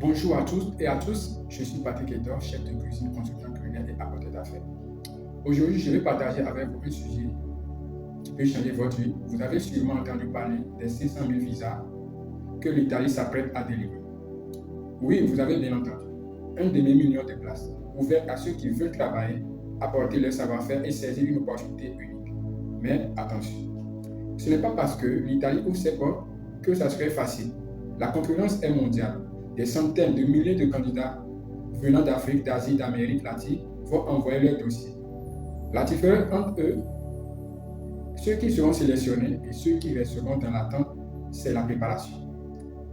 Bonjour à tous et à tous, je suis Patrick Edor, chef de cuisine, consultant culinaire et apporteur d'affaires. Aujourd'hui, je vais partager avec vous un sujet qui peut changer votre vie. Vous avez sûrement entendu parler des 500 000 visas que l'Italie s'apprête à délivrer. Oui, vous avez bien entendu. Un demi-million de places ouvertes à ceux qui veulent travailler, apporter leur savoir-faire et saisir une opportunité unique. Mais attention, ce n'est pas parce que l'Italie ouvre ses portes que ça serait facile. La concurrence est mondiale. Des centaines de milliers de candidats venant d'Afrique, d'Asie, d'Amérique latine vont envoyer leurs dossiers. La différence entre eux, ceux qui seront sélectionnés et ceux qui resteront dans l'attente, c'est la préparation.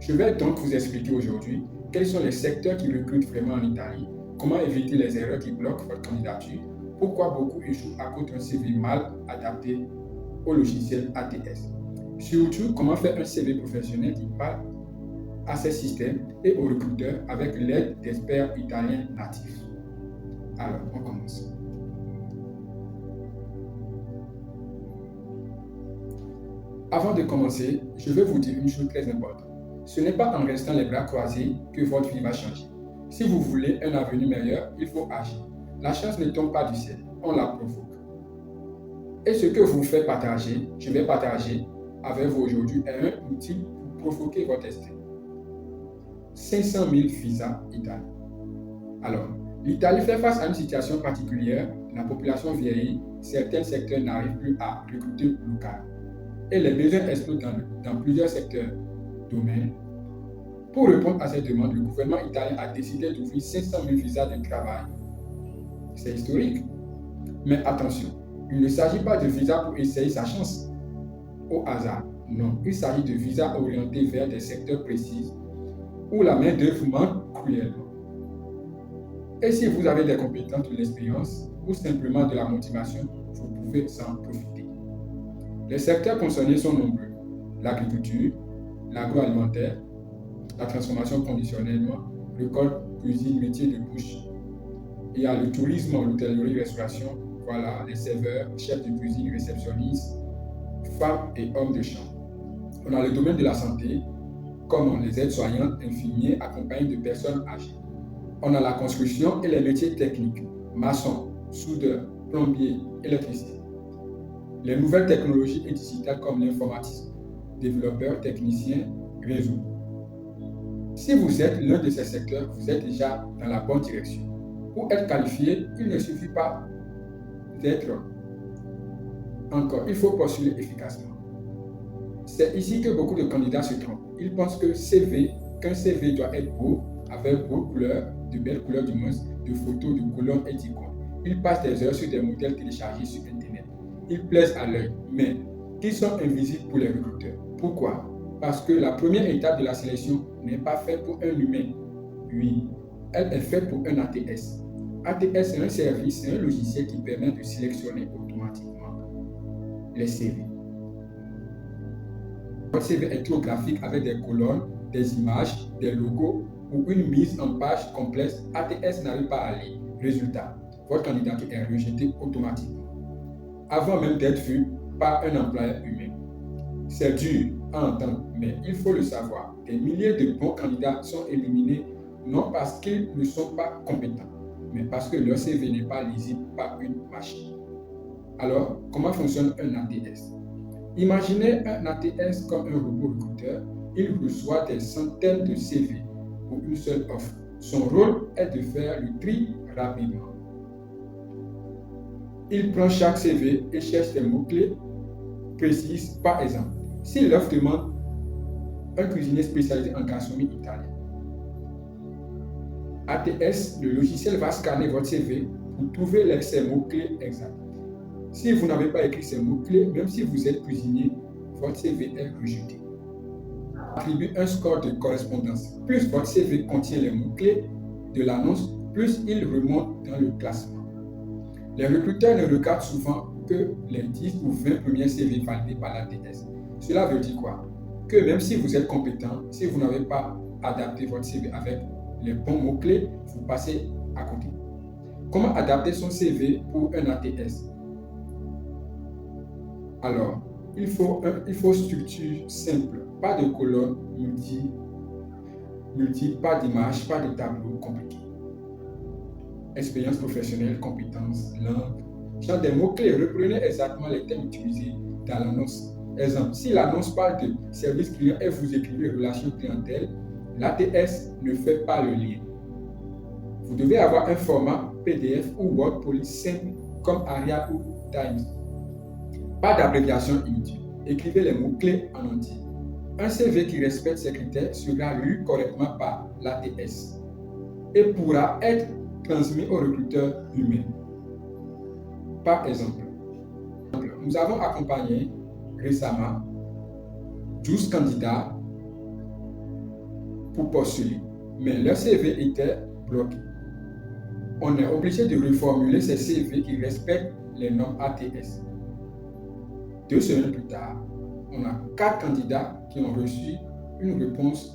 Je vais donc vous expliquer aujourd'hui quels sont les secteurs qui recrutent vraiment en Italie, comment éviter les erreurs qui bloquent votre candidature, pourquoi beaucoup échouent à cause d'un CV mal adapté au logiciel ATS. Surtout, comment faire un CV professionnel qui parle à ces systèmes et aux recruteurs avec l'aide d'experts italiens natifs. Alors, on commence. Avant de commencer, je veux vous dire une chose très importante. Ce n'est pas en restant les bras croisés que votre vie va changer. Si vous voulez un avenir meilleur, il faut agir. La chance ne tombe pas du ciel, on la provoque. Et ce que vous faites partager, je vais partager avec vous aujourd'hui est un outil pour provoquer votre destin. 500 000 visas Italie. Alors, l'Italie fait face à une situation particulière. La population vieillit, certains secteurs n'arrivent plus à recruter local. Et les besoins explosent dans plusieurs secteurs, domaines. Pour répondre à cette demande, le gouvernement italien a décidé d'ouvrir 500 000 visas de travail. C'est historique. Mais attention, il ne s'agit pas de visas pour essayer sa chance au hasard. Non, il s'agit de visas orientés vers des secteurs précis où la main-d'œuvre manque cruellement. Et si vous avez des compétences, de l'expérience ou simplement de la motivation, vous pouvez en profiter. Les secteurs concernés sont nombreux. L'agriculture, l'agroalimentaire, la transformation conditionnelle, récolte, cuisine, métier de bouche. Il y a le tourisme, l'hôtellerie, restauration, voilà, les serveurs, chefs de cuisine, réceptionnistes, femmes et hommes de chambre. On a le domaine de la santé, comme les aides-soignantes, infirmiers, accompagnés de personnes âgées. On a la construction et les métiers techniques, maçon, soudeur, plombier, électricien. Les nouvelles technologies et digitales comme l'informatique, développeurs, techniciens, réseau. Si vous êtes l'un de ces secteurs, vous êtes déjà dans la bonne direction. Pour être qualifié, il ne suffit pas d'être encore, il faut postuler efficacement. C'est ici que beaucoup de candidats se trompent. Ils pensent qu'un CV doit être beau, avec de belles couleurs du moins, de photos, de colonnes et d'icônes. Ils passent des heures sur des modèles téléchargés sur Internet. Ils plaisent à l'œil, mais ils sont invisibles pour les recruteurs. Pourquoi? Parce que la première étape de la sélection n'est pas faite pour un humain. Oui, elle est faite pour un ATS. ATS, c'est un service, c'est un logiciel qui permet de sélectionner automatiquement les CV. Votre CV est trop graphique avec des colonnes, des images, des logos ou une mise en page complexe. ATS n'arrive pas à lire. Résultat, votre candidature est rejetée automatiquement, avant même d'être vue par un employeur humain. C'est dur à entendre, mais il faut le savoir. Des milliers de bons candidats sont éliminés non parce qu'ils ne sont pas compétents, mais parce que leur CV n'est pas lisible par une machine. Alors, comment fonctionne un ATS? Imaginez un ATS comme un robot recruteur. Il reçoit des centaines de CV pour une seule offre. Son rôle est de faire le tri rapidement. Il prend chaque CV et cherche des mots-clés précis. Par exemple, si l'offre demande un cuisinier spécialisé en gastronomie italienne, ATS, le logiciel va scanner votre CV pour trouver ces mots-clés exacts. Si vous n'avez pas écrit ces mots-clés, même si vous êtes cuisinier, votre CV est rejeté. Attribue un score de correspondance. Plus votre CV contient les mots-clés de l'annonce, plus il remonte dans le classement. Les recruteurs ne regardent souvent que les 10 ou 20 premiers CV validés par l'ATS. Cela veut dire quoi? Que même si vous êtes compétent, si vous n'avez pas adapté votre CV avec les bons mots-clés, vous passez à côté. Comment adapter son CV pour un ATS? Alors, il faut structure simple, pas de colonne multiples, pas d'images, pas de tableaux compliqués. Expérience professionnelle, compétences, langue. Genre des mots-clés, reprenez exactement les thèmes utilisés dans l'annonce. Exemple, si l'annonce parle de service client et vous écrivez relation clientèle, l'ATS ne fait pas le lien. Vous devez avoir un format PDF ou Word Police simple comme Arial ou Times. Pas d'abréviation inutile. Écrivez les mots-clés en entier. Un CV qui respecte ces critères sera lu correctement par l'ATS et pourra être transmis au recruteur humain. Par exemple, nous avons accompagné récemment 12 candidats pour postuler, mais leur CV était bloqué. On est obligé de reformuler ces CV qui respectent les normes ATS. 2 semaines plus tard, on a 4 candidats qui ont reçu une réponse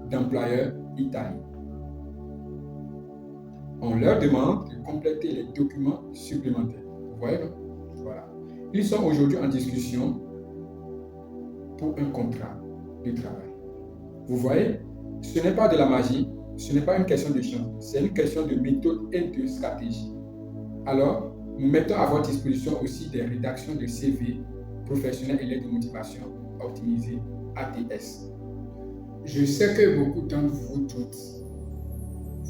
d'employeur italien. On leur demande de compléter les documents supplémentaires. Vous voyez, non? Voilà. Ils sont aujourd'hui en discussion pour un contrat de travail. Vous voyez, ce n'est pas de la magie, ce n'est pas une question de chance, c'est une question de méthode et de stratégie. Alors, nous mettons à votre disposition aussi des rédactions de CV professionnels et lettres de motivation optimisées ATS. Je sais que beaucoup d'entre vous toutes,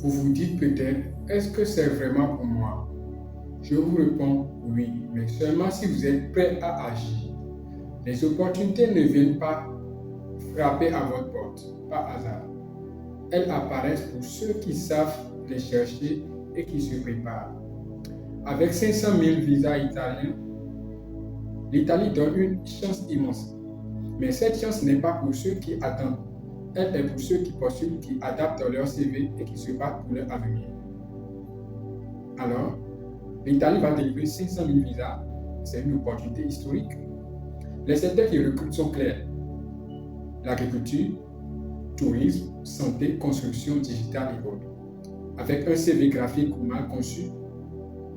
vous vous dites peut-être, est-ce que c'est vraiment pour moi? Je vous réponds oui, mais seulement si vous êtes prêt à agir. Les opportunités ne viennent pas frapper à votre porte, par hasard. Elles apparaissent pour ceux qui savent les chercher et qui se préparent. Avec 500 000 visas italiens, l'Italie donne une chance immense. Mais cette chance n'est pas pour ceux qui attendent. Elle est pour ceux qui postulent, qui adaptent leur CV et qui se battent pour leur avenir. Alors, l'Italie va délivrer 500 000 visas. C'est une opportunité historique. Les secteurs qui recrutent sont clairs. L'agriculture, tourisme, santé, construction digitale et autres. Avec un CV graphique ou mal conçu,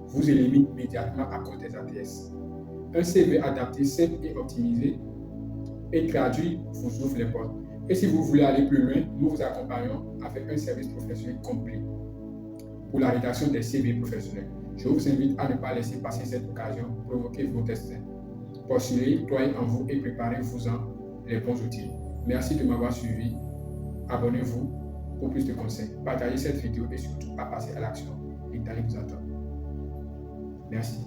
vous éliminez immédiatement à cause des ATS. Un CV adapté, simple et optimisé et traduit vous ouvre les portes. Et si vous voulez aller plus loin, nous vous accompagnons avec un service professionnel complet pour la rédaction des CV professionnels. Je vous invite à ne pas laisser passer cette occasion, provoquer vos destins. Postulez, croyez en vous et préparez-vous-en les bons outils. Merci de m'avoir suivi. Abonnez-vous pour plus de conseils. Partagez cette vidéo et surtout à passer à l'action. L'Italie vous attend. Merci.